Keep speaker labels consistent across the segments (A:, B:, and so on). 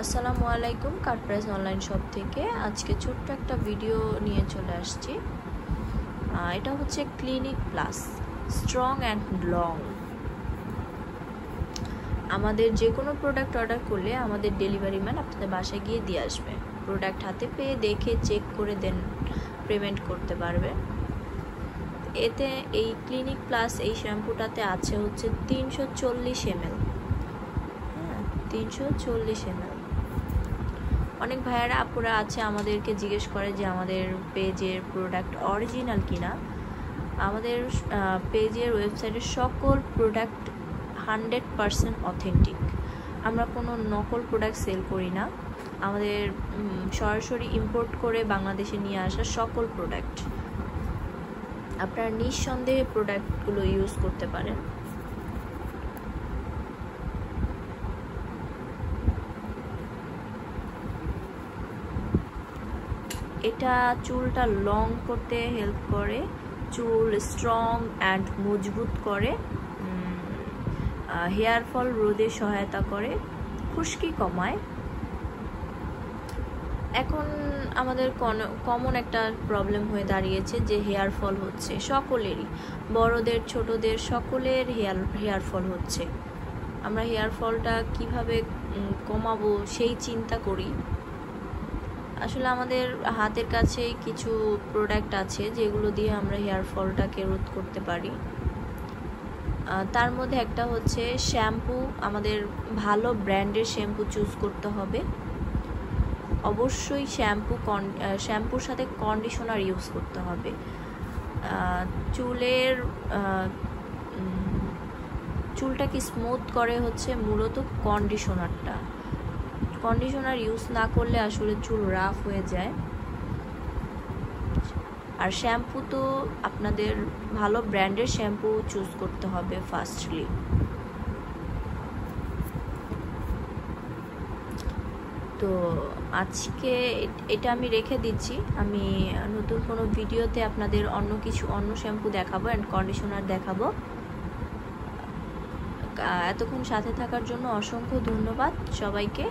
A: আসসালামু আলাইকুম, কাট price online shop থেকে আজকে ছোট্ট একটা ভিডিও নিয়ে চলে আসছি। এটা হচ্ছে clinic plus strong and long. আমাদের যে কোনো প্রোডাক্ট অর্ডার করলে আমাদের ডেলিভারি ম্যান আপনাদের বাসায় গিয়ে দিয়ে আসবে। প্রোডাক্ট হাতে পেয়ে দেখে চেক করে দেন পেমেন্ট করতে পারবে। এতে এই ক্লিনিক প্লাস এই শ্যাম্পুটাতে আছে হচ্ছে 340 ml। 340 ml। অনেক ভাইয়ারা আপুরা আছে আমাদেরকে জিজ্ঞেস করে যে আমাদের পেজের প্রোডাক্ট অরিজিনাল কিনা। আমাদের পেজের ওয়েবসাইটের সকল প্রোডাক্ট 100% অথেন্টিক। আমরা কোনো নকল প্রোডাক্ট সেল করি না। আমাদের সরাসরি ইম্পোর্ট করে বাংলাদেশে নিয়ে আসা সকল প্রোডাক্ট আপনারা নিঃসন্দেহে প্রোডাক্টগুলো ইউজ করতে পারেন। এটা চুলটা লং করতে হেল্প করে, চুল স্ট্রং অ্যান্ড মজবুত করে, হেয়ার ফল রোধে সহায়তা করে, খুশকি কমায়। এখন আমাদের কমন একটা প্রবলেম হয়ে দাঁড়িয়েছে যে হেয়ার ফল হচ্ছে সকলেরই, বড়দের ছোটদের সকলের হেয়ার ফল হচ্ছে। আমরা হেয়ার ফলটা কিভাবে কমাবো সেই চিন্তা করি। আসলে আমাদের হাতের কাছে কিছু প্রোডাক্ট আছে যেগুলো দিয়ে আমরা হেয়ার ফলটাকে রোধ করতে পারি। তার মধ্যে একটা হচ্ছে শ্যাম্পু। আমাদের ভালো ব্র্যান্ডের শ্যাম্পু চুজ করতে হবে। অবশ্যই শ্যাম্পুর সাথে কন্ডিশনার ইউজ করতে হবে। চুলটাকে স্মুথ করে হচ্ছে মূলত কন্ডিশনারটা। কন্ডিশনার ইউজ না করলে আসলে চুল রাফ হয়ে যায়। আর শ্যাম্পু তো আপনাদের ভালো ব্র্যান্ডের শ্যাম্পু চুজ করতে হবে ফার্স্টলি। তো আজকে এটা আমি রেখে দিচ্ছি। আমি নতুন কোনো ভিডিওতে আপনাদের অন্য শ্যাম্পু দেখাবো অ্যান্ড কন্ডিশনার দেখাবো। এতক্ষণ সাথে থাকার জন্য অসংখ্য ধন্যবাদ সবাইকে।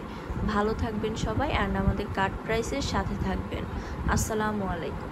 A: ভালো থাকবেন সবাই অ্যান্ড আমাদের কাট প্রাইসের সাথে থাকবেন। আসসালামু আলাইকুম।